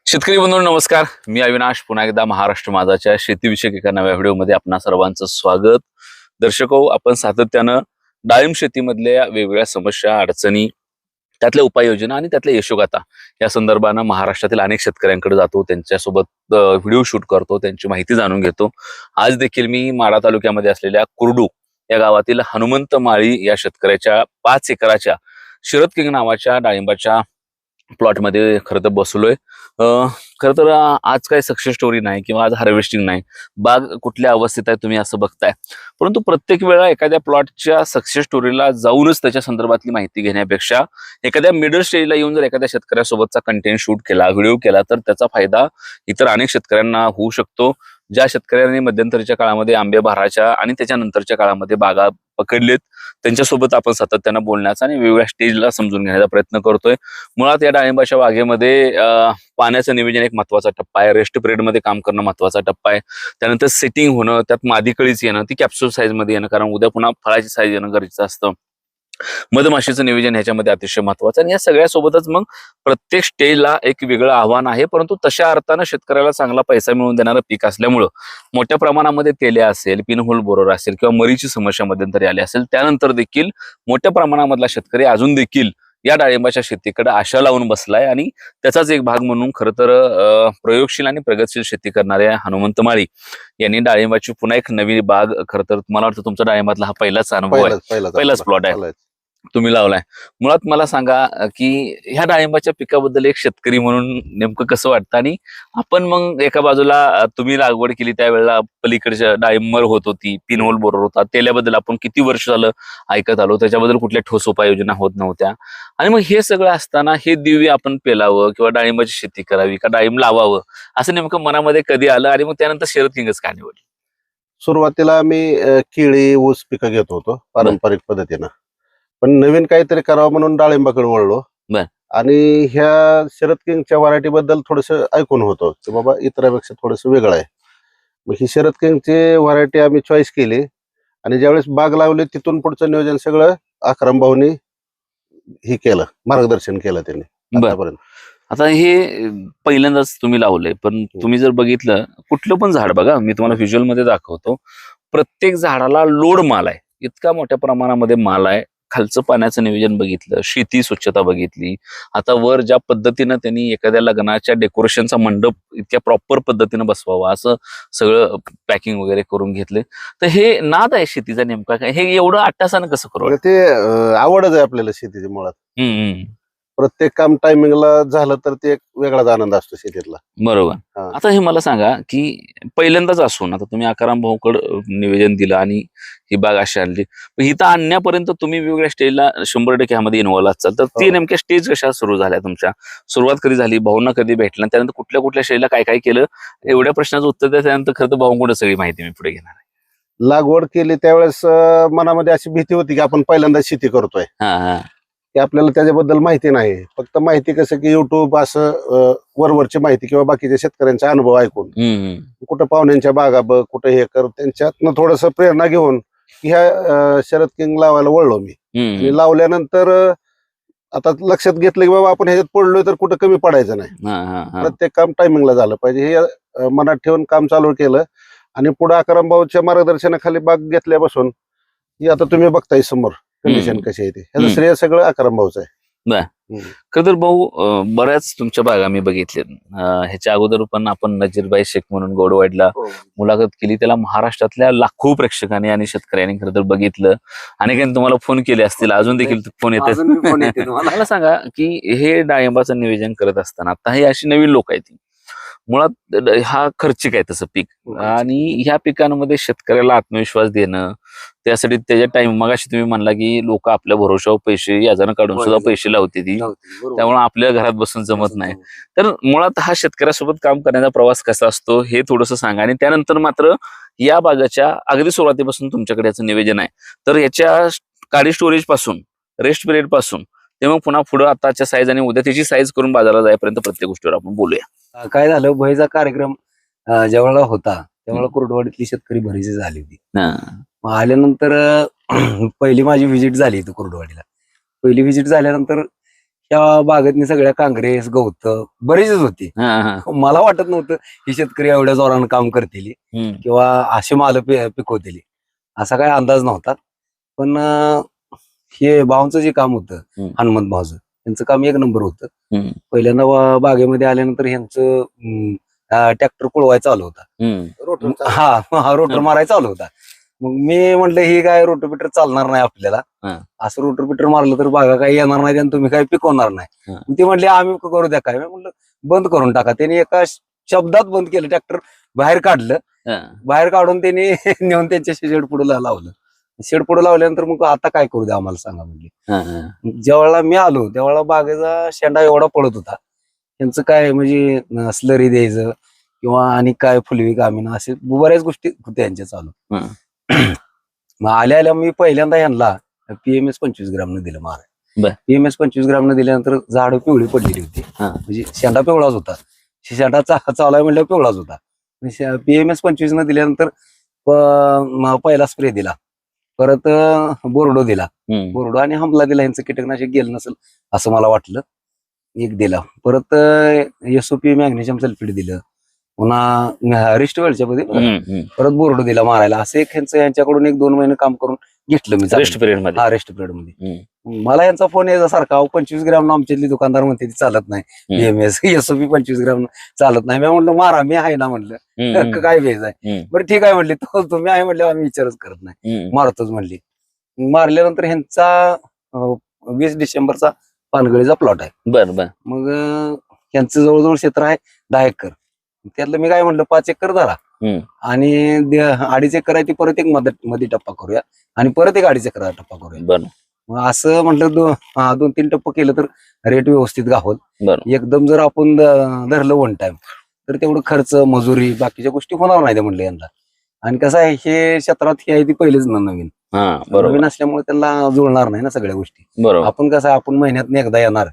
शेतकरी बंधूंनो नमस्कार. मी अविनाश पुन्हा एकदा महाराष्ट्र माझाच्या शेतीविषयक एका नव्या व्हिडिओमध्ये आपणा सर्वांचं स्वागत. दर्शको, आपण सातत्यानं डाळिंब शेतीमधल्या वेगवेगळ्या समस्या, अडचणी, त्यातल्या उपाययोजना आणि त्यातल्या यशोगाथा या संदर्भानं महाराष्ट्रातील अनेक शेतकऱ्यांकडे जातो, त्यांच्यासोबत व्हिडिओ शूट करतो, त्यांची माहिती जाणून घेतो. आज देखील मी माढा तालुक्यामध्ये असलेल्या कुर्डू या गावातील हनुमंत माळी या शेतकऱ्याच्या 5 एकराच्या शरद किंग नावाच्या डाळिंबाच्या प्लॉटमध्ये खरं तर बसलोय. खरं तर आज काही सक्सेस स्टोरी नाही किंवा आज हार्वेस्टिंग नाही, बाग कुठल्या अवस्थेत आहे तुम्ही असं बघताय. परंतु प्रत्येक वेळा एखाद्या प्लॉटच्या सक्सेस स्टोरीला जाऊनच त्याच्या संदर्भातली माहिती घेण्यापेक्षा एखाद्या मिडल स्टेजला येऊन जर एखाद्या शेतकऱ्यासोबतचा कंटेंट शूट केला, व्हिडिओ केला, तर त्याचा फायदा इतर अनेक शेतकऱ्यांना होऊ शकतो. ज्या शेतकऱ्यांनी मध्यंतरीच्या काळामध्ये आंबे बहाराच्या आणि त्याच्यानंतरच्या काळामध्ये बागा पकडलेत, त्यांच्यासोबत आपण सातत्यानं बोलण्याचा आणि वेगवेगळ्या स्टेजला समजून घेण्याचा प्रयत्न करतोय. मुळात या डाळिंबाच्या बागेमध्ये पाण्याचं नियोजन एक महत्वाचा टप्पा आहे. रेस्ट पिरियडमध्ये काम करणं महत्वाचा टप्पा आहे. त्यानंतर सेटिंग होणं, त्यात मादी कळीच येणं, ती कॅप्सूल साईज मध्ये येणं, कारण उद्या पुन्हा फळाची साईज येणं गरजेचं असतं. मधमाशीचं नियोजन ह्याच्यामध्ये अतिशय महत्वाचं. आणि या सगळ्यासोबतच मग प्रत्येक स्टेजला एक वेगळं आव्हान आहे. परंतु तशा अर्थानं शेतकऱ्याला चांगला पैसा मिळवून देणारं पीक असल्यामुळं मोठ्या प्रमाणामध्ये तेल्या असेल, पिनहोल बोरर असेल किंवा मरीची समस्या मध्यंतरी आली असेल, त्यानंतर देखील मोठ्या प्रमाणामधला शेतकरी अजून देखील या डाळिंबाच्या शेतीकडे आशा लावून बसलाय. आणि त्याचाच एक भाग म्हणून खरं तर प्रयोगशील आणि प्रगतशील शेती करणाऱ्या हनुमंत माळी यांनी डाळिंबाची पुन्हा एक नवी बाग, खरं तर मला वाटतं तुमचा डाळिंबातला हा पहिलाच अनुभव आहे, पहिलाच प्लॉट आहे तुम्ही लावलाय. मुळात मला सांगा की ह्या डाळिंबाच्या पिकाबद्दल एक शेतकरी म्हणून नेमकं कसं वाटतं, आणि आपण मग एका बाजूला तुम्ही लागवड केली त्यावेळेला पलीकडच्या डाळिंबर होत होती, पिनहोल बोरर होता, तेल्याबद्दल आपण किती वर्ष झालं ऐकत आलो, त्याच्याबद्दल कुठल्या ठोस उपाययोजना होत नव्हत्या. आणि मग हे सगळं असताना हे दिव्य आपण पेलावं किंवा डाळिंबाची शेती करावी का डाळिंब लावावं असं नेमकं मनामध्ये कधी आलं, आणि मग त्यानंतर शरद किंगच का निवडली? सुरुवातीला आम्ही केळी ऊस पिकं घेत होतो पारंपरिक पद्धतीनं, पण नवीन काहीतरी करावं म्हणून डाळिंबाकडे वळलो. बर. आणि ह्या शरद किंगच्या व्हरायटी बद्दल थोडस ऐकून होतो की बाबा इतरांपेक्षा थोडस वेगळं आहे. मग ही शरद किंगची व्हरायटी आम्ही चॉईस केली आणि ज्यावेळेस बाग लावली तिथून पुढचं नियोजन सगळं अकरम भाऊनी हे केलं, मार्गदर्शन केलं त्यांनी बर. आतापर्यंत. आता हे पहिल्यांदाच तुम्ही लावलंय, पण तुम्ही जर बघितलं कुठलं पण झाड बघा, मी तुम्हाला व्हिज्युअल मध्ये दाखवतो, प्रत्येक झाडाला लोड माल आहे, इतका मोठ्या प्रमाणामध्ये माल आहे. खालचं पाण्याचं नियोजन बघितलं, शेती स्वच्छता बघितली, आता वर ज्या पद्धतीनं त्यांनी एखाद्या लग्नाच्या डेकोरेशनचा मंडप इतक्या प्रॉपर पद्धतीनं बसवावा असं सगळं पॅकिंग वगैरे करून घेतले. तर हे नाद आहे शेतीचा नेमका काय, हे एवढं अट्टासानं कसं करू? ते आवडच आहे आपल्याला शेतीची मुळात. हम्म. प्रत्येक काम टायमिंगला झालं तर ते एक वेगळाच आनंद असतो शेतीतला. बरोबर. हा. आता हे मला सांगा की पहिल्यांदाच असून आता तुम्ही आकाराम भाऊकडे निवेदन दिलं आणि ही बाग अशी आणली, पण इथं आणण्यापर्यंत तुम्ही वेगवेगळ्या स्टेजला 100% ह्यामध्ये इन्व्हॉल्व असाल, तर ती हो. नेमक्या स्टेज कशा सुरू झाल्या तुमच्या? सुरुवात कधी झाली, भाऊंना कधी भेटला, त्यानंतर कुठल्या कुठल्या स्टेजला काय काय केलं? एवढ्या प्रश्नाचं उत्तर द्या, त्यानंतर खरं तर भाऊंकडे सगळी माहिती मी पुढे घेणार आहे. लागवड केली त्यावेळेस मनामध्ये अशी भीती होती की आपण पहिल्यांदा शेती करतोय, हा हा. की आपल्याला त्याच्याबद्दल माहिती नाही. फक्त माहिती कसं की युट्यूब असं वरवरची माहिती किंवा बाकीच्या शेतकऱ्यांचा अनुभव ऐकून, कुठं पाहुण्यांच्या बागा बघ, कुठं हे कर, त्यांच्यातनं थोडस प्रेरणा घेऊन ह्या शरद किंग लावायला वळलो मी. आणि लावल्यानंतर आता लक्षात घेतलं की बाबा आपण ह्याच्यात पडलोय तर कुठं कमी पडायचं नाही, प्रत्येक काम टायमिंगला झालं पाहिजे हे मनात ठेवून काम चालू केलं. आणि पुढे अकरम भाऊच्या मार्गदर्शनाखाली बाग घेतल्यापासून ही आता तुम्ही बघताय समोर कंडिशन कशी आहे, ह्याचं श्रेय सगळं अकरम भाऊचं आहे. खरं तर भाऊ, बऱ्याच तुमच्या बागा मी बघितल्या. ह्याच्या अगोदर पण आपण नजीरबाई शेख म्हणून गोडवाडीला मुलाखत केली, त्याला महाराष्ट्रातल्या लाखो प्रेक्षकांनी आणि शेतकऱ्यांनी खरं तर बघितलं. अनेकांनी तुम्हाला फोन केले असतील, अजून देखील फोन येतात. मला सांगा की हे डाळिंबाचं नियोजन करत असताना आता हे अशी नवीन लोक आहेत, मुळात हा खर्चिक आहे तसं पीक, आणि ह्या पिकांमध्ये शेतकऱ्याला आत्मविश्वास देणं, त्यासाठी त्याच्या टाइम मगाशी तुम्ही म्हणला की लोक आपल्या भरोशावर पैसे याजानं काढून सुद्धा पैसे लावते ती, त्यामुळे आपल्या घरात बसून जमत नाही. तर मुळात हा शेतकऱ्यासोबत काम करण्याचा प्रवास कसा असतो हे थोडंसं सांगा. आणि त्यानंतर मात्र या बागाच्या अगदी सुरुवातीपासून तुमच्याकडे याचं निवेदन आहे, तर याच्या काडी स्टोरेज पासून, रेस्ट पिरियड पासून ते मग पुन्हा पुढे आताच्या साईज आणि उद्या त्याची साईज करून बाजारात जाईपर्यंत प्रत्येक गोष्टीवर आपण बोलूया. काय झालं, भयचा कार्यक्रम ज्यावेळेला होता त्यावेळेला कुर्डवाडीतली शेतकरी भरीची झाली होती. मग आल्यानंतर पहिली माझी व्हिजिट झाली इथं कुर्डवाडीला. पहिली व्हिजिट झाल्यानंतर त्या बागेतनी सगळ्या काँग्रेस गवत बरेचच होती. मला वाटत नव्हतं ही शेतकरी एवढ्या जोरानं काम करतील किंवा असे माल पिकवतील, असा काही अंदाज नव्हता. पण हे भाऊंचं जे काम होतं हनुमंत भाऊचं, त्यांचं काम एक नंबर होतं. पहिल्यांदा बागेमध्ये आल्यानंतर ह्यांचं ट्रॅक्टर कुळवायचा चालू होता. हा रोटर मारायचा चालू होता. मग मी म्हटलं ही काय रोटोपीटर चालणार नाही आपल्याला, असं रोटोपीटर मारलं तर बागा काही येणार नाही आणि तुम्ही काही पिकवणार नाही. ते म्हटले आम्ही करू द्या काय. म्हटलं बंद करून टाका. त्यांनी एका शब्दात बंद केलं, ट्रॅक्टर बाहेर काढलं. बाहेर काढून त्यांनी नेऊन त्यांच्या शेड पुढे लावलं. शेड पुढे लावल्यानंतर मग आता काय करू द्या आम्हाला सांगा म्हणजे. ज्यावेळेला मी आलो त्यावेळेला बागेचा शेंडा एवढा पडत होता. त्यांचं काय म्हणजे स्लरी द्यायचं किंवा आणि काय फुलवी कामिना असे बऱ्याच गोष्टी होत्या यांच्या चालू. मग आल्या मी पहिल्यांदा यांना PMS 25 ग्रामनं दिलं मारा. PMS 25 ग्रामनं दिल्यानंतर झाडं पिवळी पडलेली होती. म्हणजे शेंडा पिवळाच होता. शेंडा चालाय म्हणल्यावर पिवळाच होता. PMS 25 न दिल्यानंतर पहिला स्प्रे दिला, परत बोर्डो दिला. बोर्डो आणि हमला दिला. यांचं कीटकनाशक गेलं नसेल असं मला वाटलं, एक दिला. परत SOP मॅग्नेशियम सल्फेट दिलं. पुन्हा रिस्ट वेळच्या मध्ये परत बोर्ड दिला मारायला. असं एक यांच्याकडून 1-2 महिने काम करून घेतलं मी रेस्ट पिरियड मध्ये. रेस्ट पिरियड मध्ये मला यांचा फोन यायचा सारखा, 25 ग्राम आमच्यातली दुकानदार म्हणते ती चालत नाही, PMS SOP 25 ग्राम चालत नाही. मी म्हटलं मारा, मी आहे ना म्हणलं, काय भेज आहे. बरं ठीक आहे म्हणले, तुम्ही आहे म्हणले आम्ही विचारच करत नाही, मारतोच म्हणली. मारल्यानंतर ह्यांचा 20 डिसेंबरचा पानगळीचा प्लॉट आहे. बरं. मग यांचं जवळजवळ क्षेत्र आहे 10 एकर. त्यातलं मी काय म्हणलं 5 एकर धरा आणि 2.5 एकर आहे ती परत एक मध्ये टप्पा करूया आणि परत एक 2.5 एकर टप्पा करूया. मग असं म्हटलं 2-3 टप्पा केलं तर रेट व्यवस्थित गावल. एकदम जर आपण धरलं वन टाइम तर तेवढं खर्च मजुरी बाकीच्या गोष्टी होणार नाही म्हणलं यांना. आणि कसं आहे हे क्षेत्रात हे आहे ती पहिलेच नवीन असल्यामुळे त्यांना जुळणार नाही ना सगळ्या गोष्टी. आपण कसं आपण महिन्यात एकदा येणार,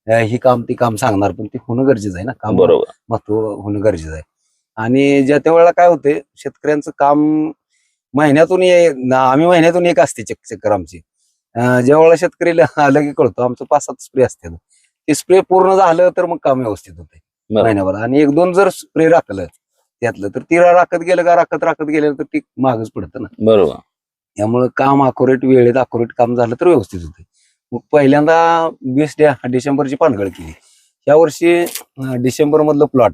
ही काम ती काम सांगणार, पण ते होणं गरजेचं आहे ना. काम महत्व होणं गरजेचं आहे. आणि ज्या त्या वेळेला काय होते शेतकऱ्यांचं काम आम्ही महिन्यातून एक असते चक्कर आमची. ज्या वेळेला शेतकरी आलं की कळतो आमचं 5-7 स्प्रे असते. ते स्प्रे पूर्ण झालं तर मग काम व्यवस्थित होते महिन्याभर. आणि 1-2 जर स्प्रे राखलं त्यातलं तर ती राखत गेलं तर ती मागच पडतं ना. बरोबर. त्यामुळे काम अकोरेट वेळेत अकोरेट काम झालं तर व्यवस्थित होते. मग पहिल्यांदा 20 डिसेंबरची पानगळ केली. या वर्षी डिसेंबर मधलं प्लॉट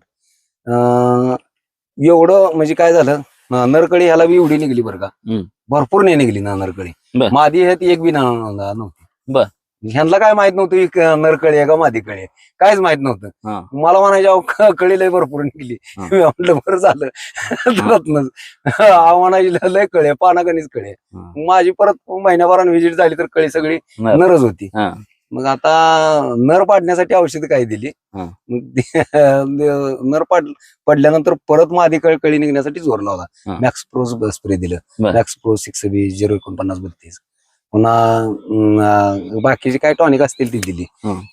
एवढं म्हणजे काय झालं, नरकळी ह्याला बी एवढी निघली बरं का, भरपूर नाही निघली ना नरकळी. मादी ह्यात एक बी नव्हती. ह्यांना काय माहित नव्हतं नरकळी आहे का मादी कळी आहे, काहीच माहित नव्हतं. मला म्हणायच्या कळी लय भरपूर निघली. म्हटलं बरं झालं म्हणायची लय कळी पानागणीच कळी. माझी परत महिन्याभरानं व्हिजिट झाली तर कळी सगळी नरच होती. मग आता नर पाडण्यासाठी औषध काय दिली. नर पडल्यानंतर परत मादी कळी निघण्यासाठी जोर लावला. मॅक्स प्रो स्प्रे दिलं, मॅक्स प्रो 6B 04932. पुन्हा बाकीचे काय टॉनिक असतील ती दिली.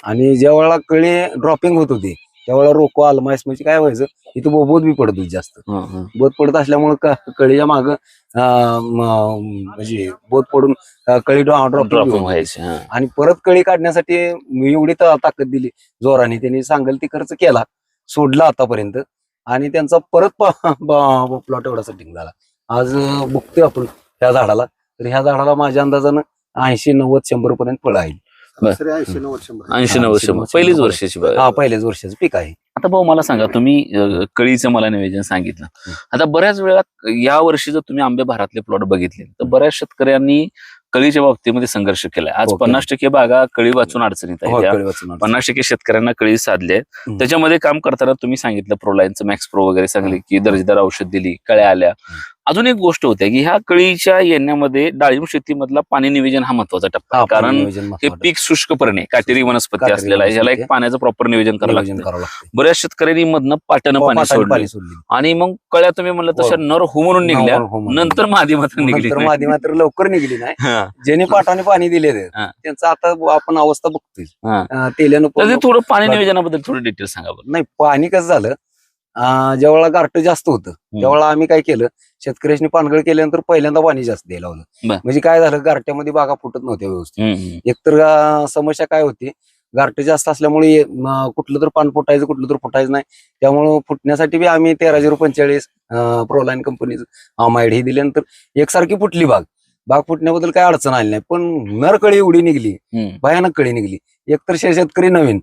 आणि ज्या वेळेला कळी ड्रॉपिंग होत होती त्यावेळेला रोको आलमायस म्हणजे काय व्हायचं, इथं बोध बी पडत होती जास्त. बोध पडत असल्यामुळे कळीच्या माग म्हणजे बोध पडून कळी ड्रॉपिंग व्हायची. आणि परत कळी काढण्यासाठी एवढी ताकद दिली जोराने, त्यांनी सांगेल ती खर्च केला, सोडला आतापर्यंत. आणि त्यांचा परत प्लॉट एवढा सेटिंग झाला. आज बघतोय आपण ह्या झाडाला, तर ह्या झाडाला माझ्या अंदाजानं 80-90-100 पर्यंत फळ आहे. 80-90 पहिलीच वर्षाची. पहिल्याच वर्षाचं पीक आहे. आता भाऊ मला सांगा, तुम्ही कळीचं मला निवेदन सांगितलं. आता बऱ्याच वेळा या वर्षी जर तुम्ही आंबे भारातले प्लॉट बघितले तर बऱ्याच शेतकऱ्यांनी कळीच्या बाबतीमध्ये संघर्ष केलाय. आज 50% बागा कळी वाचून अडचणीत आहे. 50% शेतकऱ्यांना कळी साधले. त्याच्यामध्ये काम करताना तुम्ही सांगितलं प्रोलाईनचं मॅक्स प्रो वगैरे सांगले की दर्जेदार औषध दिली, कळ्या आल्या. अजून एक गोष्ट होते की ह्या कळीच्या येण्यामध्ये डाळिंब शेतीमधला पाणी नियोजन हा महत्वाचा टप्पा आहे. कारण हे पीक शुष्कपणे काटेरी वनस्पती असलेला आहे, ह्याला एक पाण्याचं प्रॉपर नियोजन करावं लागतं. बऱ्याच शेतकऱ्यांनी मधनं पाट्यानं पाणी सोडलं आणि मग कळ्या तुम्ही म्हणलं तशा नर हो म्हणून निघल्या, नंतर मादी मात्र निघली. मादी मात्र लवकर निघली नाही. ज्यांनी पाटाने पाणी दिले त्यांचं आता आपण अवस्था बघतोय तेल्यानं. थोडं पाणी नियोजनाबद्दल थोडं डिटेल सांगा बरं. नाही, पाणी कसं झालं, ज्यावेळेला गारठं जास्त होतं त्यावेळेला आम्ही काय केलं, शेतकऱ्यांनी पानगळ केल्यानंतर पहिल्यांदा पाणी जास्त द्यायला लावलं. म्हणजे काय झालं, गारट्यामध्ये बागा फुटत नव्हत्या व्यवस्थित. एकतर समस्या काय होती, गारठे जास्त असल्यामुळे कुठलं तर पान फुटायचं कुठलं तर फुटायचं नाही. त्यामुळं फुटण्यासाठी बी आम्ही 1345 प्रोलाईन कंपनीचं अमाइड हे दिल्यानंतर एकसारखी फुटली बाग फुटण्याबद्दल काय अडचण आली नाही. पण नरकळी एवढी निघली, भयानक कळी निघली. एकतर शेतकरी नवीन,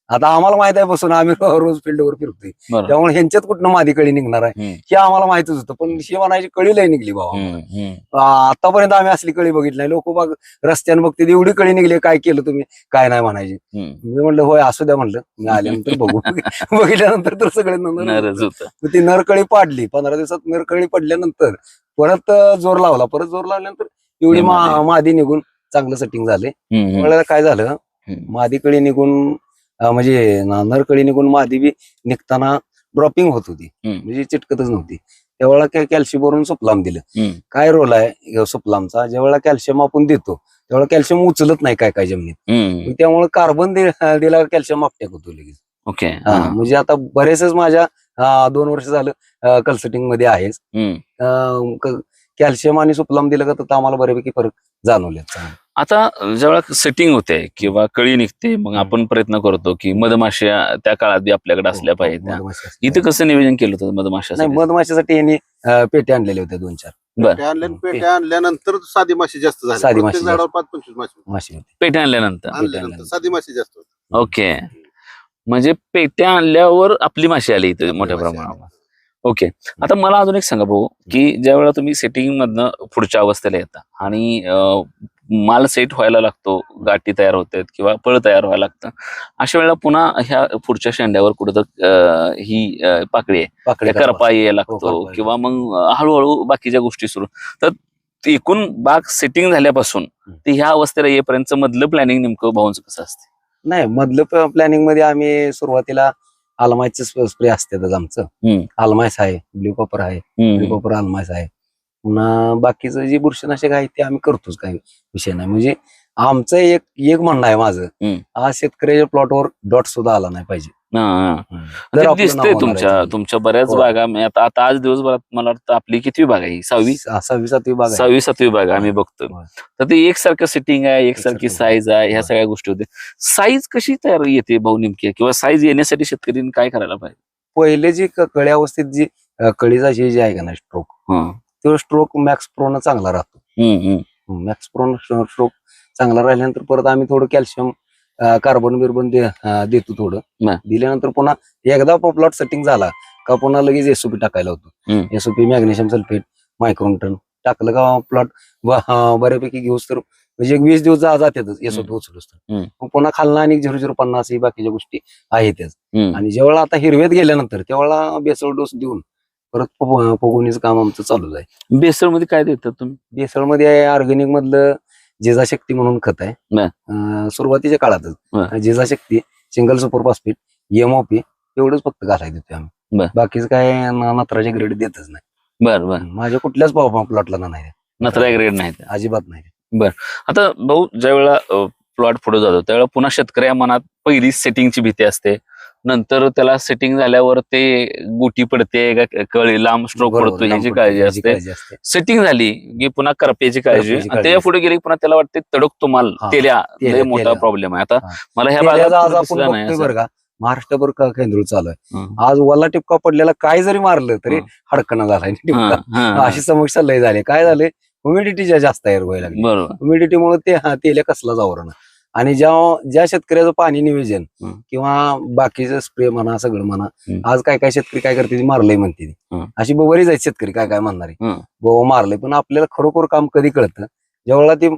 आता आम्हाला माहित आहे बसून आम्ही रोज फील्डवर फिरतोय, त्यामुळे ह्यांच्यात कुठनं मादी कळी निघणार आहे हे आम्हाला माहितच होतं. पण शिवानाची कळी लय निघली बाबा. आतापर्यंत आम्ही असली कळी बघितली नाही. लोक बघ रस्त्याने बघते एवढी कळी निघली, काय केलं तुम्ही, काय नाही म्हणायचे. मी म्हणलं होय असू द्या म्हणलं, मी आल्यानंतर बघू. बघितल्यानंतर तर सगळे ती नरकळी पाडली. 15 दिवसात नरकळी पडल्यानंतर परत जोर लावला. परत जोर लावल्यानंतर एवढी मादी निघून चांगलं सेटिंग झाले. त्यावेळेला काय झालं, मादी कळी निघून म्हणजे नरकळी निघून मादी बी निघताना ड्रॉपिंग होत होती, म्हणजे चिटकतच नव्हती. त्यावेळेला कॅल्शियम वरून सुफलाम दिलं. काय रोल आहे सुफलामचा, ज्यावेळेला कॅल्शियम आपण देतो त्यावेळेला कॅल्शियम उचलत नाही काय जमिनीत, त्यामुळे कार्बन दिला कॅल्शियम आपट्याक होतो लगेच. ओके. म्हणजे आता बरेचच माझ्या 2 वर्ष झालं कल्सटिंग मध्ये आहेच. कॅल्शियम आणि सुफलाम दिलं का तर आम्हाला बऱ्यापैकी फरक जाणवले. आता ज्यावेळेला सेटिंग होते किंवा कळी निघते, मग आपण प्रयत्न करतो की मधमाश्या त्या काळात बी आपल्याकडे असल्या पाहिजे. इथं कसं नियोजन केलं होतं मधमाश्या? मधमाशासाठी यांनी पेटे आणलेले होते 2-4. पेट्या आणल्यानंतर साधी माशी जास्त झाली. साधी माशी झाडावर 5-25 माशी होती. पेट्या आणल्यानंतर साधी माशी जास्त होती. ओके. म्हणजे पेट्या आणल्यावर आपली माशी आली इथे मोठ्या प्रमाणावर. ओके. आता मला अजून एक सांगा भाऊ, की ज्या वेळेला तुम्ही सेटिंग मधनं पुढच्या अवस्थेला येता आणि माल सेट व्हायला लागतो, गाठी तयार होतात किंवा फळ तयार व्हायला लागतं, अशा वेळेला पुन्हा ह्या पुढच्या शेंड्यावर कुठं ही पाकळी आहे, करपा यायला लागतो किंवा मग हळूहळू बाकीच्या गोष्टी सुरू. तर एकूण बाग सेटिंग झाल्यापासून ते ह्या अवस्थेला येईपर्यंत मधलं प्लॅनिंग नेमकं भाऊंचं कसं असते? नाही, मधलं प्लॅनिंग मध्ये आम्ही सुरुवातीला आलमायचं स्प्रे असतात आमचं. आलमायस आहे, ब्ल्यू कॉपर आहे, ब्ल्यू कॉपर आलमायस आहे. पुन्हा बाकीचं जे बुरशीनाशक आहे ते आम्ही करतोच, काही विषय नाही. म्हणजे आमचं एक म्हणणं आहे माझं, आज शेतकऱ्याच्या प्लॉटवर डॉट सुद्धा आला नाही पाहिजे. दिसतंय तुमच्या बऱ्याच बागा. आता आज दिवसभरात मला वाटतं आपली किती बाग आहे? 6वी-7वी बाग, 6वी-7वी बाग आम्ही बघतोय. तर ते एकसारखं सेटिंग आहे, एकसारखी साईज आहे, ह्या सगळ्या गोष्टी होते. साईज कशी तयार येते भाऊ नेमकी, किंवा साईज येण्यासाठी शेतकऱ्यांनी काय करायला पाहिजे? पहिले जी कळी अवस्थेत जी कळीचा जी आहे का ना स्ट्रोक, तो स्ट्रोक मॅक्स प्रोन चांगला राहतो. मॅक्स प्रोन स्ट्रोक चांगला राहिल्यानंतर परत आम्ही थोडं कॅल्शियम कार्बन बिर्बन देतो थोडं. दिल्यानंतर पुन्हा एकदा प्लॉट सेटिंग झाला का पुन्हा लगेच एसओपी टाकायला होतो. एसओपी मॅग्नेशियम सल्फेट मायक्रोन्यूटन टाकलं का प्लॉट बऱ्यापैकी घेऊस तर म्हणजे 20 दिवस जातातच एसओपी उचलूस तर. पुन्हा खालना आणि 0050 ही बाकीच्या गोष्टी आहेतच. आणि जेव्हा आता हिरव्यात गेल्यानंतर तेव्हा बेसळ डोस देऊन परत फुगवणीचं काम आमचं चालू आहे. बेसळ मध्ये काय देतात तुम्ही? बेसळ मध्ये ऑर्गॅनिक मधलं जिजाशक्ती म्हणून खत आहे. सुरुवातीच्या काळातच जिजाशक्ती, सिंगल सुपर फॉस्फेट, एमओपी एवढंच फक्त घालायला देतोय आम्ही. बाकीचं काय नत्राचे ग्रेड देतच नाही. बरं. माझ्या कुठल्याच प्लॉटला नाही, नत्रा ग्रेड नाही, अजिबात नाही. बर. आता भाऊ ज्या वेळेला प्लॉट पुढे जातो त्यावेळेला पुन्हा शेतकऱ्या मनात पहिली सेटिंगची भीती असते. नंतर त्याला सेटिंग झाल्यावर ते गुटी पडते, कळी लांब स्ट्रोक पडतो ह्याची काळजी असते. सेटिंग झाली की पुन्हा करप्याची काळजी, त्याच्या पुढे गेली पुन्हा त्याला वाटते तडकतो माल, तेल्या मोठा प्रॉब्लेम आहे. आता मला ह्या भागात बरं का महाराष्ट्रभर केंद्र चालू आहे. आज वल्ला टिपका पडलेला काय जरी मारलं तरी हडकणं झालाय. अशी समस्या लय झाली. काय झाले, ह्युमिडिटी जास्त तयार व्हायला लागली. ह्युमिडिटीमुळे ते तेल्या कसलाच आवरण. आणि ज्या शेतकऱ्याचं पाणी नियोजन किंवा बाकीचं स्प्रे म्हणा, सगळं म्हणा, आज काय शेतकरी काय करते, मारलंय म्हणते. अशी बरीच आहेत शेतकरी काय म्हणणारे, बाबा मारलंय. पण आपल्याला खरोखर काम कधी कळतं ज्यावेळेला ते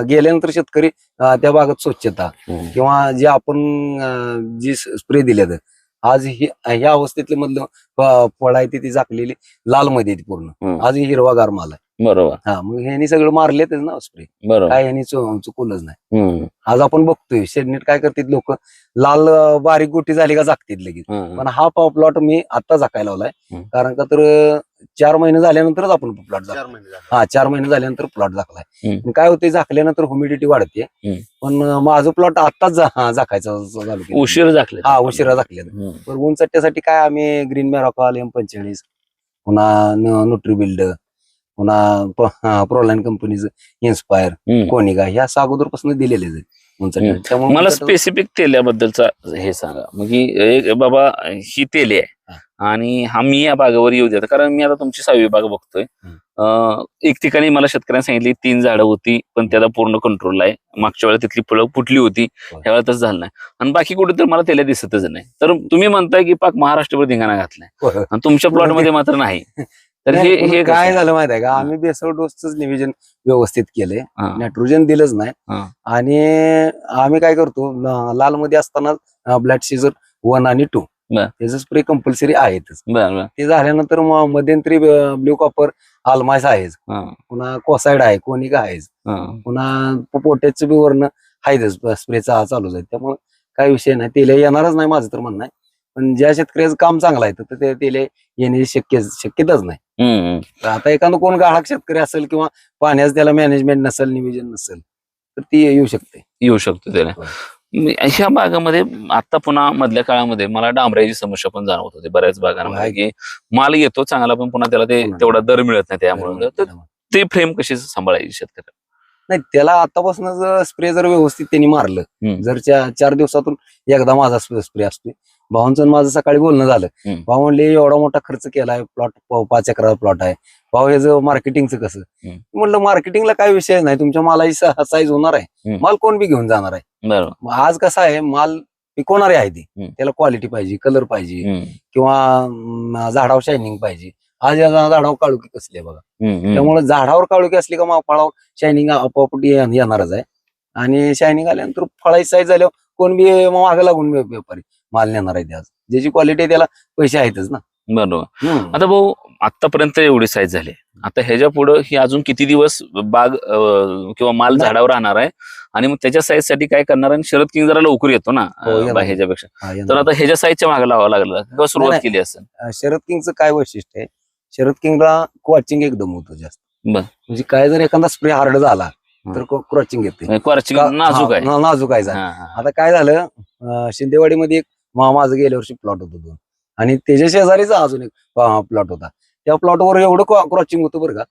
गेल्यानंतर शेतकरी त्या भागात स्वच्छता किंवा जे आपण जी स्प्रे दिल्यात, आज ह्या अवस्थेतले मधलं फळ आहे ती झाकलेली लाल मध्ये पूर्ण, आज हिरवागार माल आहे. बरोबर. मग ह्यांनी सगळं मारलेच ना स्प्रे, काय ह्यांनी चुकवलंच नाही. आज आपण बघतोय शेडनेट काय करतात लोक, लाल बारीक गोटी झाली का झाकतात लगेच. पण हा प्लॉट मी आता झाकायला लावलाय, कारण का तर 4 महिने झाल्यानंतरच आपण प्लॉट झाकला. 4 महिने झाल्यानंतर प्लॉट झाकलाय. काय होते, झाकल्यानंतर ह्युमिडिटी वाढते. पण माझं प्लॉट आताच झाकायचं चालू केलं, उशीर झाकले. उशिरा झाकले. पण ऊन चट्ट्यासाठी काय आम्ही ग्रीन मॅरॉकॉल M45, पुन्हा न्यूट्रीबिल्ड, पुन्हा प्रोलाईन कंपनीचं इन्स्पायर, कोनिगा ह्या अगोदरपासून दिलेले आहेत. त्यामुळे मला स्पेसिफिक तेल्याबद्दलचा हे सांगा मग एक बाबा ही तेली आहे आणि हा मी या बागावर येऊ देत कारण मी आता तुमची 6वी बाग बघतोय. एक ठिकाणी मला शेतकऱ्यांनी सांगितली 3 झाडं होती पण त्याला पूर्ण कंट्रोल आहे. मागच्या वेळेला तिथली फळं फुटली होती, ह्या वेळेला तसं झालं नाही आणि बाकी कुठे तर मला तेल्या दिसतच नाही. तर तुम्ही म्हणताय की पाक महाराष्ट्रभर धिंगाणा घातलाय आणि तुमच्या प्लॉट मध्ये मात्र नाही. तर हे काय झालं माहिती आहे का, आम्ही बेसल डोसच नियोजन व्यवस्थित केलंय, नायट्रोजन दिलंच नाही आणि आम्ही काय करतो लाल मध्ये असताना ब्लॅक सीझर 1 आणि 2 त्याचं स्प्रे कंपल्सरी आहेतच. ते झाल्यानंतर मध्यंतरी ब्ल्यू कॉपर आलमास आहेच, पुन्हा कोसाइड आहे, कोनिका आहेच, पुन्हा पोटॅशचं बी वरण आहेच स्प्रेचा चालूच आहे. त्यामुळे काही विषय नाही, तेल येणारच नाही माझं तर म्हणणं आहे. पण ज्या शेतकऱ्याचं काम चांगलं आहे तर ते तेल येण्याची शक्यताच नाही. आता एखादं कोण गाळक शेतकरी असेल किंवा पाण्याचं त्याला मॅनेजमेंट नसेल, नियोजन नसेल तर ती येऊ शकते त्याला. ह्या भागामध्ये आता पुन्हा मधल्या काळामध्ये मला डांबराची समस्या पण जाणवत होती बऱ्याच भागांमध्ये की माल येतो चांगला पण पुन्हा त्याला ते तेवढा दर मिळत नाही. त्यामुळे ते फ्रेम कशी सांभाळायची शेतकऱ्याला? नाही, त्याला आतापासून स्प्रे जर व्यवस्थित त्यांनी मारलं, जर 4 दिवसातून एकदा माझा स्प्रे असतो. भावांचं माझं सकाळी बोलणं झालं, भाऊ म्हणले एवढा मोठा खर्च केलाय, प्लॉट 5 एकराचा प्लॉट आहे, भाऊ ह्याचं मार्केटिंगचं कसं? म्हणलं मार्केटिंगला काय विषय नाही, तुमच्या मालाची साईज होणार आहे, माल कोण बी घेऊन जाणार आहे. आज कसं आहे, माल पिकवणारे आहे ती, त्याला क्वालिटी पाहिजे, कलर पाहिजे किंवा झाडावर शायनिंग पाहिजे. आज या झाडावर काळुकी कसली आहे बघा, त्यामुळे झाडावर काळुकी असली का मग फळावर शायनिंग आपोआप येणारच आहे आणि शायनिंग आल्यानंतर फळाची साईज झाल्यावर कोण बी मागे लागून व्यापारी माल नेणार आहे. आज ज्याची क्वालिटी त्याला पैसे आहेतच ना. बरोबर. आता भाऊ आतापर्यंत एवढी साईज झाली, आता ह्याच्या पुढे ही अजून किती दिवस बाग किंवा माल झाडावर राहणार आहे आणि मग त्याच्या साईज साठी काय करणार? आणि शरद किंग जरा लवकर येतो ना ह्याच्यापेक्षा, तर आता ह्याच्या साईजच्या मागे लावावं लागलं किंवा सुरुवात केली असेल? शरद किंगचं काय वैशिष्ट्य आहे, शरद किंगला क्रॉचिंग एकदम होतं जास्त. म्हणजे काय जर एखादा स्प्रे हार्ड झाला तर क्रॉचिंग येते, नाजूक आहे. आता काय झालं, शिंदेवाडीमध्ये एक माझं गेल्या वर्षी प्लॉट होतो 2 आणि त्याच्या शेजारीचा अजून एक प्लॉट होता. त्या प्लॉटवर एवढं क्रॉचिंग होतं बरं का.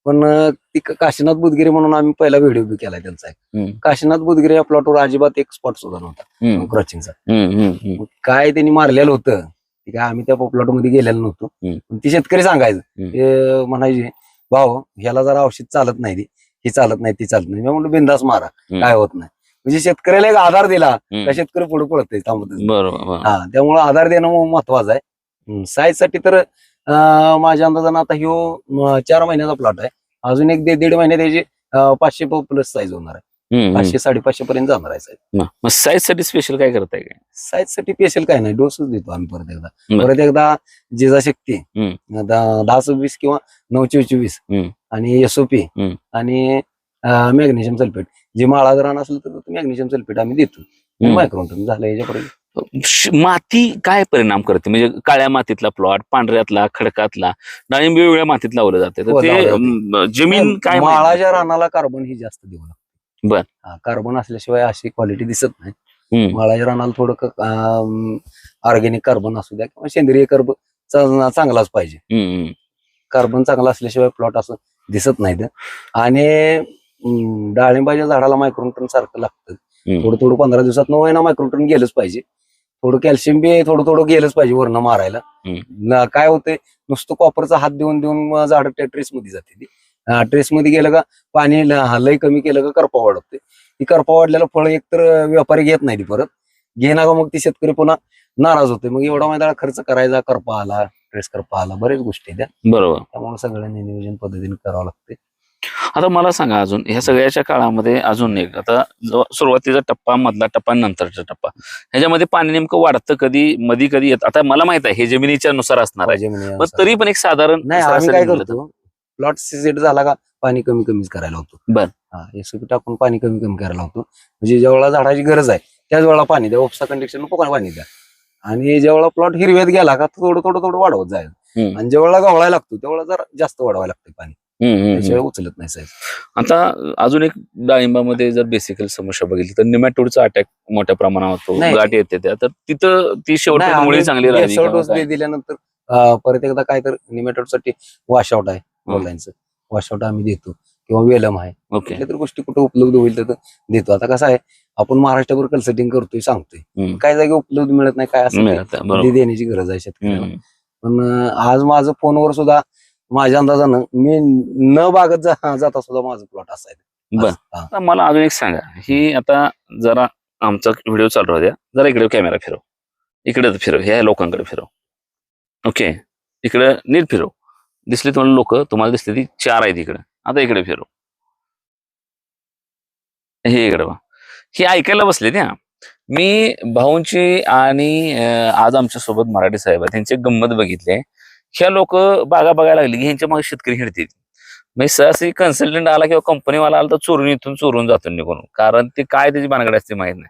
पण ती काशीनाथ बुधगिरी म्हणून आम्ही पहिला व्हिडिओ बी केलाय त्यांचा एक. काशीनाथ बुधगिरी या प्लॉटवर अजिबात एक स्पॉट सुद्धा नव्हता क्रॉचिंगचा. काय त्यांनी मारलेलं होतं ते काय आम्ही त्या प्लॉट मध्ये गेलेलो नव्हतो. ती शेतकरी सांगायचं, म्हणायचे भाऊ ह्याला जरा औषध चालत नाही, ही चालत नाही, ती चालत नाही. मी म्हणलं बिंदास मारा, काय होत नाही. म्हणजे शेतकऱ्याला एक आधार दिला का शेतकरी पुढे पळत थांबत. त्यामुळे आधार देणं महत्वाचं आहे. साईज साठी तर माझ्या अंदाजानं आता ह्यो 4 महिन्याचा प्लॉट आहे, अजून एक 1.5 महिने त्याची 500 प्लस साईज होणार आहे. 500-550 पर्यंत जाणार आहे साईज. मग साईज साठी स्पेशल काय करताय? साईज साठी स्पेशल काय नाही, डोसच देतो आम्ही परत एकदा जिजा शक्ती 10-26 किंवा 9-24 आणि SOP आणि मॅग्नेशियम सल्फेट. जे माळा जर असलं तर मॅग्नेशियम सल्फेट आम्ही देतो. मायक्रोटन झालं याच्यापर्यंत. माती काय परिणाम करते? म्हणजे काळ्या मातीतला प्लॉट, पांढऱ्यातला, खडकातला, डाळिंब वेगवेगळ्या मातीत लावलं जाते, तर ते जमीन काय? माळाच्या रानाला कार्बन ही जास्त देऊ लागतं. कार्बन असल्याशिवाय अशी क्वालिटी दिसत नाही. माळाच्या रानाला थोडं ऑर्गॅनिक कार्बन असू द्या किंवा सेंद्रिय कार्बन चांगलाच पाहिजे. कार्बन चांगला असल्याशिवाय प्लॉट असं दिसत नाही. आणि डाळिंबाच्या झाडाला मायक्रोटन सारखं लागतं. थोडं 15 दिवसात ना मायक्रोटन गेलंच पाहिजे. थोडं कॅल्शियम बी थोडं गेलंच पाहिजे वरनं मारायला. काय होतंय, नुसतं कॉपरचा हात देऊन झाड ट्रेस मध्ये जाते. ती ट्रेस मध्ये गेलं का पाणी लय कमी केलं का करपा वाढते. ती करपा वाढलेलं फळ एकतर व्यापारी घेत नाही, ती परत घेणार का मग ती शेतकरी पुन्हा नाराज होते. मग एवढा मैदान खर्च करायचा, करपा आला, ट्रेस करपा आला, बरेच गोष्टी त्या. बरोबर. त्यामुळे सगळ्यांनी नियोजन पद्धतीने करावं लागते. आता मला सांगा, अजून ह्या सगळ्याच्या काळामध्ये अजून एक, आता सुरुवातीचा टप्पा, मधला टप्पा, नंतरचा टप्पा, ह्याच्यामध्ये पाणी नेमकं वाढतं कधी, मधी कधी येत? आता मला माहित आहे हे जमिनीच्या नुसार असणार आहे, पण तरी पण एक साधारण नाही, आम्ही काय करतो, प्लॉट सेट झाला का पाणी कमीच करायला होतो. SOP टाकून पाणी कमी करायला होतो. म्हणजे ज्यावेळेला झाडाची गरज आहे त्याच वेळेला पाणी द्या, उपसा कंडिशन पाणी द्या. आणि ज्यावेळेला प्लॉट हिरव्यात गेला का थोडं वाढवत जायचं. आणि ज्यावेळेला गवळायला लागतो त्यावेळेला जरा जास्त वाढवायला लागतं पाणी, त्याशिवाय उचलत नाही साहेब. आता अजून एक, डाळिंबामध्ये जर बेसिकल समस्या बघितली तर निमॅटोडचा अटॅक मोठ्या प्रमाणावर होतो, गाठी येते त्या, तर तिथं ती शेवटी मुळी चांगली राहिली दिल्यानंतर परत एकदा काय तर निमॅटोडसाठी वॉशआउट आहे, ऑनलाईनचं वॉशआउट आम्ही देतो किंवा वेलम आहे. कुठल्या तर गोष्टी कुठे उपलब्ध होईल तर देतो. आता कसं आहे, आपण महाराष्ट्रावर कन्सल्टिंग करतोय सांगतोय, हम्म. काही जागी उपलब्ध मिळत नाही, काय असं मिळतं, बरोबर. निधी देण्याची गरज आहे शेतकऱ्याला. हम्म. पण आज माझं फोनवर सुद्धा माझ्या अंदाजानं मी न बागत जाता सुद्धा माझं प्लॉट असायचं. बर. आता मला अजून एक सांगा, ही आता जरा आमचा व्हिडिओ चालू राहू द्या, जरा इकडे कॅमेरा फिरव, इकडे फिरव, ह्या लोकांकडे फिरव. ओके, इकडे नीट फिरव. दिसली तुम्हाला लोक, तुम्हाला दिसली ती 4 आहेत इकडे. आता इकडे फिरव, हे इकडे बघा. ही ऐकायला बसले त्या मी भाऊंची आणि आज आमच्या सोबत मराठी साहेब आहेत, त्यांची गंमत बघितली. ह्या लोक बागा बघायला लागली की ह्यांच्या मागे शेतकरी हिडतील. म्हणजे सहसा कन्सल्टंट आला किंवा कंपनीवाला आला तर चोरून जातो निघून, कारण ते काय त्याची भानगड असते माहित नाही.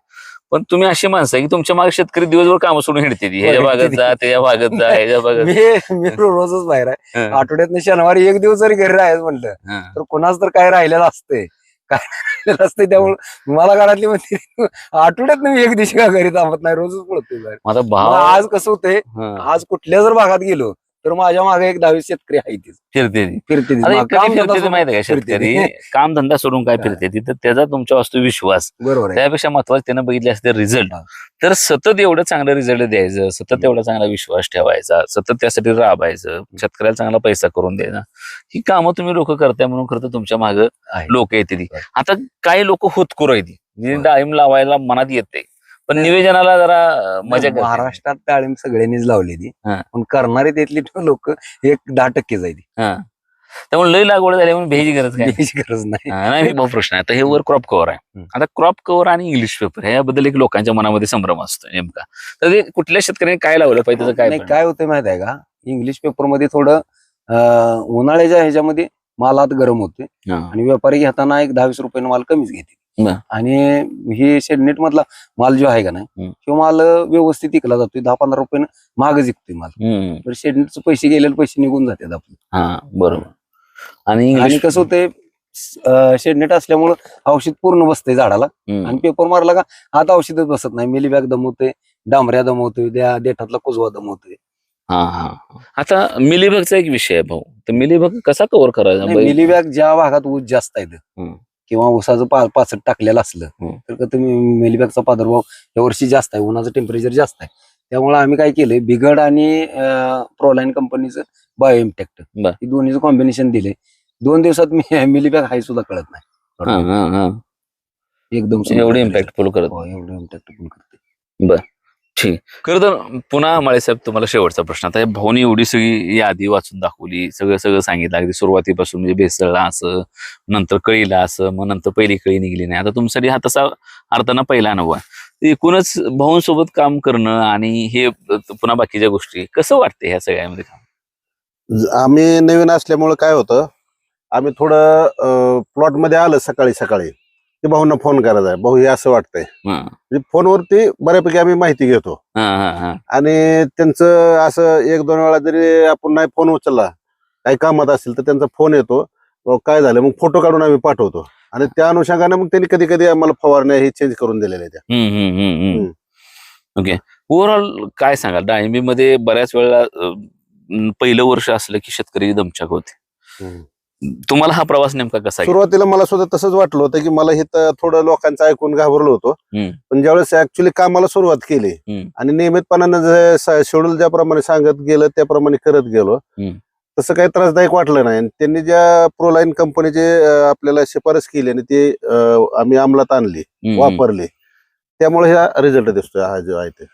पण तुम्ही अशी माणसं आहे की तुमच्या मागे शेतकरी दिवसभर कामं सोडून हिडते, ह्याच्या भागात जा, त्याच्या भागात जा, ह्याच्या भागात. मी रोजच बाहेर आहे. हं. आठवड्यात शनिवारी एक दिवस जरी घरी राहायचं म्हटलं हं. तर कोणाच तर काय राहिलेलं असते, काय राहिलेलं असते. त्यामुळे मला घरातली म्हणते आठवड्यात मी एक दिवशी का घरी थांबत नाही, रोजच पळतोय बाहेर. माझा मग भाव आज कसं होतंय, हं. आज कुठल्या जर भागात गेलो तर माझ्या मागे एक 10-20 शेतकरी आहे फिरते ती. फिरते ती. अरे मग कधी काम फिरते धंदा ते माहिती आहे का फिरते शेतकरी? ती. काम धंदा सोडून काय हा. फिरते ती, तर त्याचा तुमच्या वास्तू विश्वास, बरोबर आहे. त्यापेक्षा महत्वाचं त्यानं बघितले असते रिझल्ट. हा. तर सतत एवढं चांगलं रिझल्ट द्यायचं, सतत एवढा चांगला विश्वास ठेवायचा, सतत त्यासाठी राबायचं, शेतकऱ्याला चांगला पैसा करून द्यायचा. ही कामं तुम्ही लोक करताय म्हणून खरं तर तुमच्या मागे आहे. लोक येते ती. बरं. आता काही लोक होतकुर आहे ती, म्हणजे बरं. डाळिंब लावायला मनात येते, पण निवेदनाला जरा मजा करते. महाराष्ट्रात डाळिंब सगळ्यांनीच लावली ती, हा. पण करणारे त्यातली लोक एक 10% जाईल. हा. त्यामुळे लई लागवड झाली म्हणून भ्यायची गरज काय द्यायची गरज नाही. नाही. भाऊ प्रश्न आहे आता, हे वर क्रॉप कव्हर आहे. हम्म. आता क्रॉप कव्हर आणि इंग्लिश पेपर ह्याबद्दल एक लोकांच्या मनामध्ये संभ्रम असतो नेमका. तर ते कुठल्या शेतकऱ्याने काय लावलं पाहिजे, त्याचं काय नाही, परिणाम? काय होतं माहित आहे का, इंग्लिश पेपर मध्ये थोडं उन्हाळ्याच्या ह्याच्यामध्ये माल आत गरम होते हा. आणि व्यापारी घेताना एक 10-20 रुपयानं माल कमीच घेते. बरं. आणि हे शेडनेट मधला माल जो आहे का नाही, हम्म. तो माल व्यवस्थित विकला जातोय, 10-15 रुपयानं महागच विकतोय माल. हम्म. तर शेडनेटचे पैसे गेलेले पैसे निघून जातात आपले. हा, बरोबर. आणि आणि इंग्लिश कसं होतंय, शेडनेट असल्यामुळं औषध पूर्ण बसतंय झाडाला, हम्म. आणि पेपर मारला का आता औषधच बसत नाही. मिलीबॅग दमवतोय, डांबऱ्या दमवतोय, देठातला कुजवा दमवतोय. हा हा. आता मिलीबगचा एक विषय आहे भाऊ, तर मिलीबग कसा कव्हर करायचा? मिलीबॅग ज्या भागात ऊस जास्त आहे हम्म. किंवा ऊसाचं पाचट टाकलेलं असलं हम्म. तर तुम्ही मिलीबॅगचा प्रादुर्भाव या वर्षी जास्त आहे, उन्हाचं टेम्परेचर जास्त आहे. त्यामुळे आम्ही काय केलंय, बिगड आणि प्रोलाइन कंपनीचं बायोइम्पॅक्ट बर. ही दोन्हीचं कॉम्बिनेशन दिले. 2 दिवसात मी मिलीबॅग हाय सुद्धा कळत नाही, हा हा हा. एकदम एवढे इम्पॅक्टफुल करत. एवढं इम्पॅक्टफुल करते. ठीक. खरं तर पुन्हा माळेसाहेब तुम्हाला शेवटचा प्रश्न. आता भाऊनी एवढी सगळी यादी वाचून दाखवली, सगळं सांगितलं, अगदी सुरुवातीपासून म्हणजे बेसळला असं, नंतर कळीला असं, मग नंतर पहिली कळी निघली नाही. आता तुमच्यासाठी हा तसा अर्थानं पहिला अनुभव आहे. एकूणच भाऊंसोबत काम करणं आणि हे पुन्हा बाकीच्या गोष्टी कसं वाटते ह्या सगळ्यामध्ये काम? आम्ही नवीन असल्यामुळे काय होतं, आम्ही थोडं प्लॉट मध्ये आलं सकाळी की भाऊंना फोन करायचा आहे, भाऊ हे असं वाटतंय, हा म्हणजे फोनवरती बऱ्यापैकी आम्ही माहिती घेतो. हा हा. आणि त्यांचं असं 1-2 वेळा जरी आपण नाही फोन उचलला, काही कामात असेल तर त्यांचा फोन येतो, "भाऊ, काय झालं?" मग फोटो काढून आम्ही पाठवतो, आणि त्या अनुषंगाने मग त्यांनी कधी कधी आम्हाला फवारण्या हे चेंज करून दिलेल्या त्या. ओके. ओव्हरऑल काय सांगाल, डाळिंबीमध्ये बऱ्याच वेळा पहिलं वर्ष असलं की शेतकरी दमछाक होते. तुम्हाला हा प्रवास नेमका कसा गेला? सुरुवातीला मला सुद्धा तसंच वाटलं होतं की मला हे तर थोडं लोकांचं ऐकून घाबरलो होतो, पण ज्यावेळेस ऍक्च्युली कामाला सुरुवात केली आणि नियमितपणानं शेड्यूल ज्याप्रमाणे सांगत गेलं त्याप्रमाणे करत गेलो, तसं काही त्रासदायक वाटलं नाही. आणि त्यांनी ज्या प्रोलाइन कंपनीचे आपल्याला शिफारस केली आणि ते आम्ही अंमलात आणली, वापरले, त्यामुळे हा रिझल्ट दिसतोय हा जो आहे ते.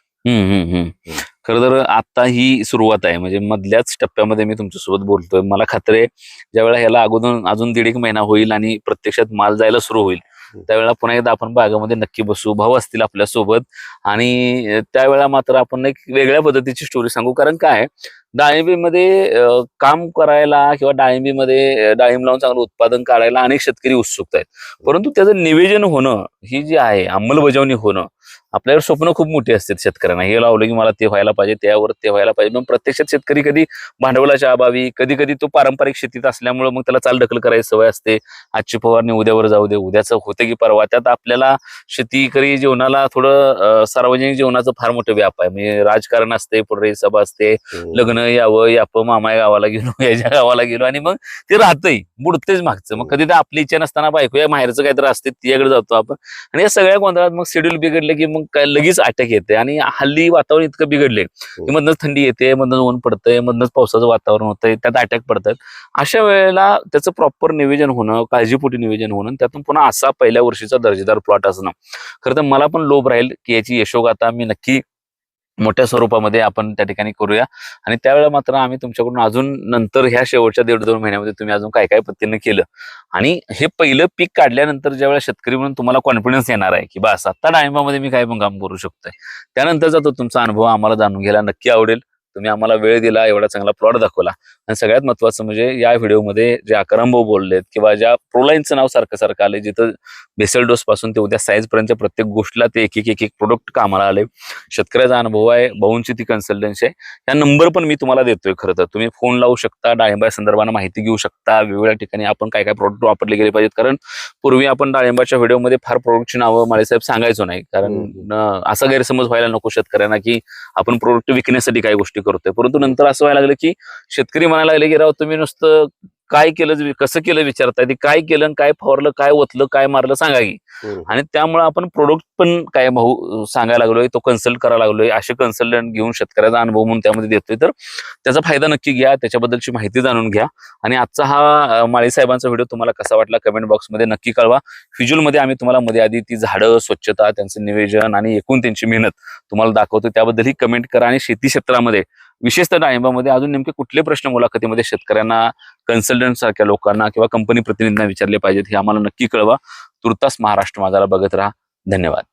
खरं तर आता ही सुरुवात आहे, म्हणजे मधल्याच टप्प्यामध्ये मी तुमच्यासोबत बोलतोय. मला खात्री आहे ज्यावेळेला ह्याला अजून 1.5 महिना होईल आणि प्रत्यक्षात माल जायला सुरू होईल, त्यावेळेला पुन्हा एकदा आपण बागामध्ये नक्की बसू, भाऊ असतील आपल्या सोबत, आणि त्यावेळेला मात्र आपण एक वेगळ्या पद्धतीची स्टोरी सांगू. कारण काय, डाळिंबीमध्ये काम करायला किंवा डाळिंबीमध्ये डाळिंब लावून चांगलं उत्पादन काढायला अनेक शेतकरी उत्सुक आहेत, परंतु त्याचं नियोजन होणं, ही जी आहे अंमलबजावणी होणं, आपल्यावर स्वप्न खूप मोठी असतात शेतकऱ्यांना. हे लावलं की मला ते व्हायला पाहिजे, त्यावर ते व्हायला पाहिजे. पण प्रत्यक्षात शेतकरी कधी भांडवलाच्या अभावी, कधी तो पारंपरिक शेतीत असल्यामुळे मग त्याला चालढकल करायची सवय असते. आजची फवारणी उद्यावर जाऊ दे, उद्याचं होते की परवा. त्यात आपल्याला शेतीकरी जीवनाला थोडं सार्वजनिक जीवनाचं फार मोठं व्याप आहे. म्हणजे राजकारण असते, पुढे सभा असते, लग्न यावं यापं मामा या गावाला गेलो याच्या गावाला गेलो आणि मग ते राहतंय बुडतेच मागचं. मग कधी तर आपली इच्छा नसताना बायको या माहेरचं काहीतरी असते तिच्याकडे जातो आपण आणि या सगळ्या गोंधळात मग शेड्यूल बिघडले की मग काय लगेच अटॅक येते. आणि हल्ली वातावरण इतकं बिघडले की मधनच थंडी येते, मधनच ऊन पडतंय, मधनच पावसाचं वातावरण होतंय, त्यात अटॅक पडतात. अशा वेळेला त्याचं प्रॉपर नियोजन होणं, काळजीपोटी नियोजन होणं, त्यातून पुन्हा असा पहिल्या वर्षीचा दर्जेदार प्लॉट असणं खरं तर मला पण लोभ राहील की याची यशोगाथा मी नक्की मोठ्या स्वरूपामध्ये आपण त्या ठिकाणी करूया. आणि त्यावेळेला मात्र आम्ही तुमच्याकडून अजून नंतर ह्या शेवटच्या 1.5-2 महिन्यामध्ये तुम्ही अजून काय काय पद्धतीने केलं आणि हे पहिलं पीक काढल्यानंतर ज्यावेळेला शेतकरी म्हणून तुम्हाला कॉन्फिडन्स येणार आहे की बस आता डाळिंबामध्ये मी काय पण काम करू शकतोय, त्यानंतरचा तो तुमचा अनुभव आम्हाला जाणून घ्यायला नक्की आवडेल. तुम्ही आम्हाला वेळ दिला, एवढा चांगला प्लॉट दाखवला आणि सगळ्यात महत्वाचं म्हणजे या व्हिडिओमध्ये जे आकाराम भाऊ बोललेत किंवा ज्या प्रोलाईनचं नाव सारखं सारखं आले, जिथं बेसल डोस पासून ते उद्या साईज पर्यंतच्या प्रत्येक गोष्टीला ते एक एक प्रोडक्ट कामाला आले. शेतकऱ्याचा अनुभव आहे, भाऊंची ती कन्सल्टन्सी आहे. या नंबर पण मी तुम्हाला देतोय. खरं तर तुम्ही फोन लावू शकता, डाळिंबा संदर्भाने माहिती घेऊ शकता, वेगवेगळ्या ठिकाणी आपण काय काय प्रोडक्ट वापरले गेले पाहिजेत. कारण पूर्वी आपण डाळिंबाच्या व्हिडिओमध्ये फार प्रोडक्टची नावं माळेसाहेब सांगायचो नाही, कारण असा गैरसमज व्हायला नको शेतकऱ्यांना की आपण प्रोडक्ट विकण्यासाठी काही गोष्टी करतोय. परंतु नंतर असं व्हायला लागलं की शेतकरी म्हणायला लागले की राव तुम्ही नुसतं काय केलं कसं केलं विचारताय, ते काय केलं काय फवारलं काय ओतलं काय मारलं सांगा की. आणि त्यामुळे आपण प्रोडक्ट पण काय भाऊ सांगायला लागलोय, तो कन्सल्ट करायला लागलोय. असे कन्सल्टंट घेऊन शेतकऱ्याचा अनुभव म्हणून त्यामध्ये देतोय. तर त्याचा फायदा नक्की घ्या, त्याच्याबद्दलची माहिती जाणून घ्या. आणि आजचा हा माळी साहेबांचा व्हिडिओ तुम्हाला कसा वाटला कमेंट बॉक्समध्ये नक्की कळवा. व्हिज्युअलमध्ये आम्ही तुम्हाला मध्ये आधी ती झाडं, स्वच्छता, त्यांचं नियोजन आणि एकूण त्यांची मेहनत तुम्हाला दाखवतो, त्याबद्दलही कमेंट करा. आणि शेती क्षेत्रामध्ये विशेषतः डाळिंबामध्ये अजून नेमके कुठले प्रश्न मुलाखतीमध्ये शेतकऱ्यांना, कन्सल्टंट सारख्या लोकांना किंवा कंपनी प्रतिनिधींना विचारले पाहिजेत हे आम्हाला नक्की कळवा. तुर्तास महाराष्ट्र माझाला बघत राहा. धन्यवाद.